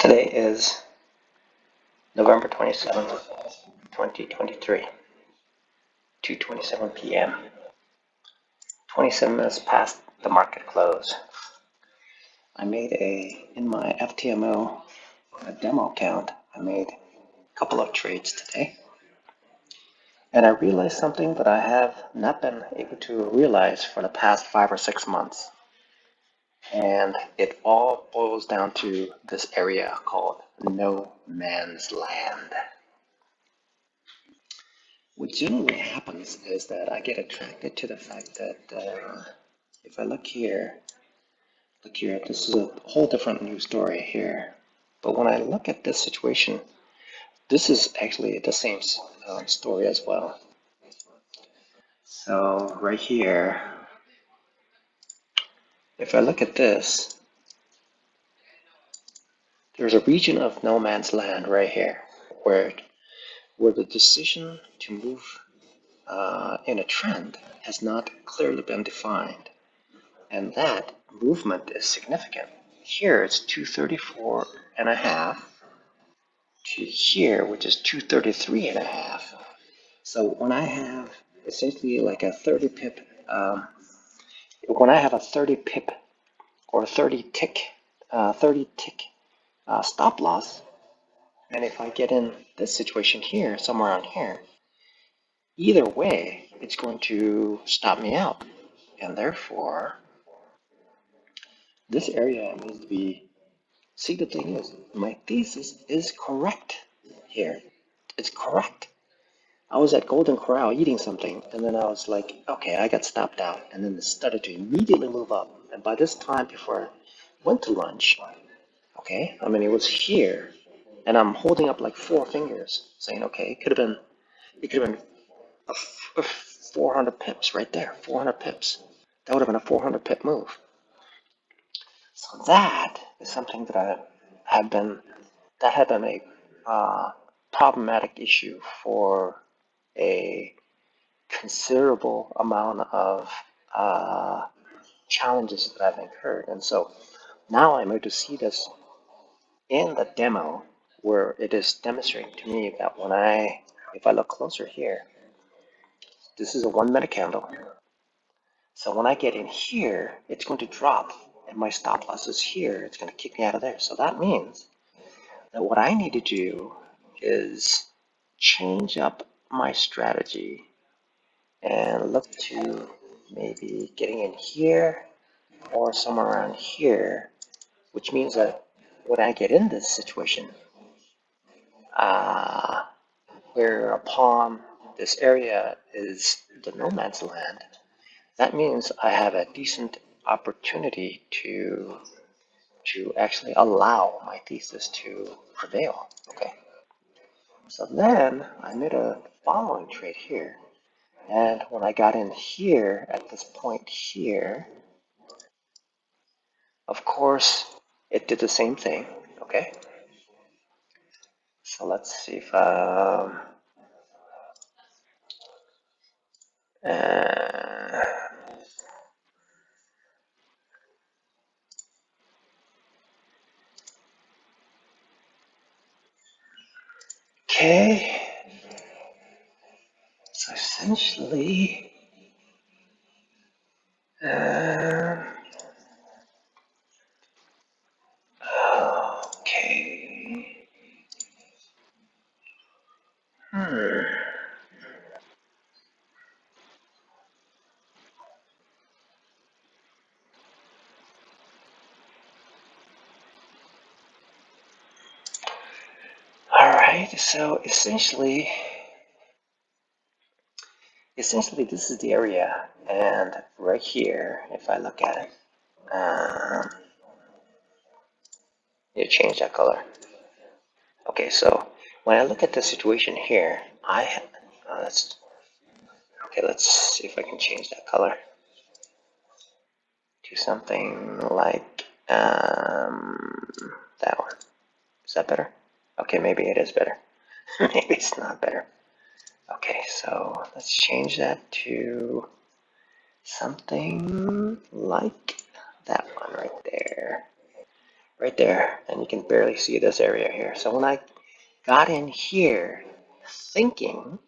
Today is November 27th, 2023, 2:27 p.m. 27 minutes past the market close. I made in my FTMO demo account, I made a couple of trades today. And I realized something that I have not been able to realize for the past 5 or 6 months. And it all boils down to this area called no man's land. What generally happens is that I get attracted to the fact that if I look here, this is a whole different new story here. But when I look at this situation, this is actually the same story as well. So right here, if I look at this, there's a region of no man's land right here where the decision to move in a trend has not clearly been defined. And that movement is significant. Here it's 234.5 to here, which is 233.5. So when I have essentially like a 30 pip, when I have a 30 pip or 30 tick stop loss, and if I get in this situation here, somewhere around here, either way, it's going to stop me out. And therefore, this area needs to be. See, the thing is, my thesis is correct here. It's correct. I was at Golden Corral eating something, and then I was like, okay, I got stopped out, and then it started to immediately move up. And by this time, before I went to lunch, okay, I mean, it was here, and I'm holding up like 4 fingers, saying, okay, it could have been a 400 pips right there, 400 pips. That would have been a 400 pip move. So that is something that had been a problematic issue for a considerable amount of challenges that I've incurred. And so now I'm able to see this in the demo where it is demonstrating to me that if I look closer here, this is a 1 minute candle. So when I get in here, it's going to drop, and my stop loss is here. It's going to kick me out of there. So that means that what I need to do is change up my strategy and look to maybe getting in here or somewhere around here, which means that when I get in this situation, whereupon this area is the no man's land, that means I have a decent opportunity to actually allow my thesis to prevail. Okay. So then I made a following trade here. And when I got in here at this point here, of course, it did the same thing. Okay. So let's see if okay. So essentially, okay. All right. So essentially, this is the area, and right here, if I look at it, you change that color. Okay, so when I look at the situation here, let's see if I can change that color to something like that one. Is that better? Okay, maybe it is better. Maybe it's not better. Okay, so let's change that to something like that one right there. right there, and you can barely see this area here. So when I got in here thinking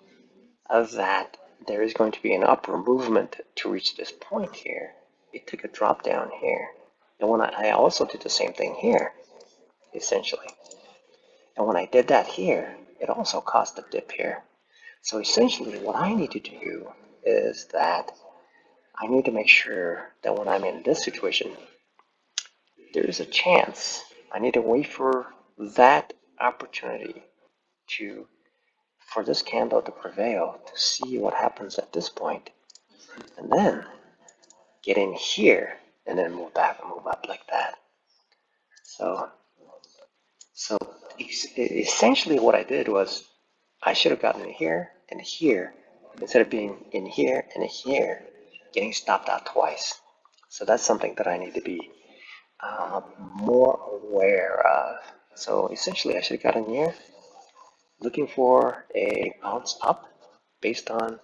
of that there is going to be an upward movement to reach this point here, it took a drop down here. And when I also did the same thing here, essentially. And when I did that here, it also caused a dip here. So essentially what I need to do is that I need to make sure that when I'm in this situation, there is a chance. I need to wait for that opportunity to for this candle to prevail, to see what happens at this point, and then get in here and then move back and move up like that. So essentially what I did was I should have gotten in here and here instead of being in here and here, getting stopped out twice. So that's something that I need to be more aware of. So essentially I should have gotten here looking for a bounce up based on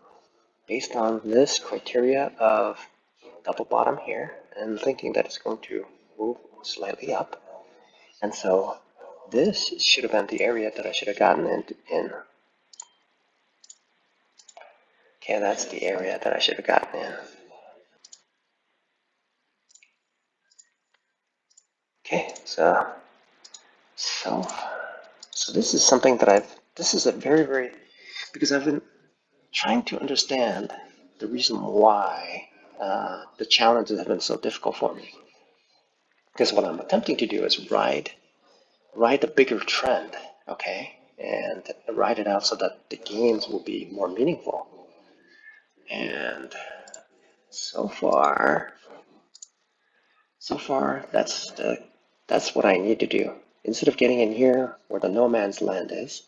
this criteria of double bottom here and thinking that it's going to move slightly up. And so this should have been the area that I should have gotten in. Okay, that's the area that I should have gotten in. Okay, so this is something that this is a very, because I've been trying to understand the reason why the challenges have been so difficult for me. Because what I'm attempting to do is ride the bigger trend, okay, and ride it out so that the gains will be more meaningful. And so far, that's what I need to do. Instead of getting in here where the no man's land is,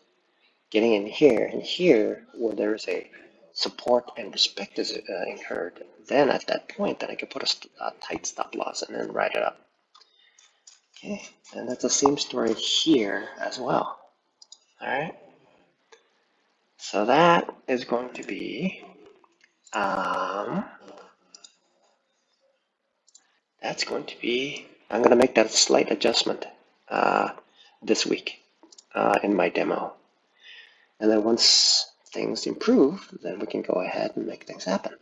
getting in here and here where there's a support and respect is incurred, then at that point, then I can put a tight stop loss and then ride it up. Okay, and that's the same story here as well. All right, so that is going to be that's going to be, I'm going to make that a slight adjustment this week in my demo. And then once things improve, then we can go ahead and make things happen.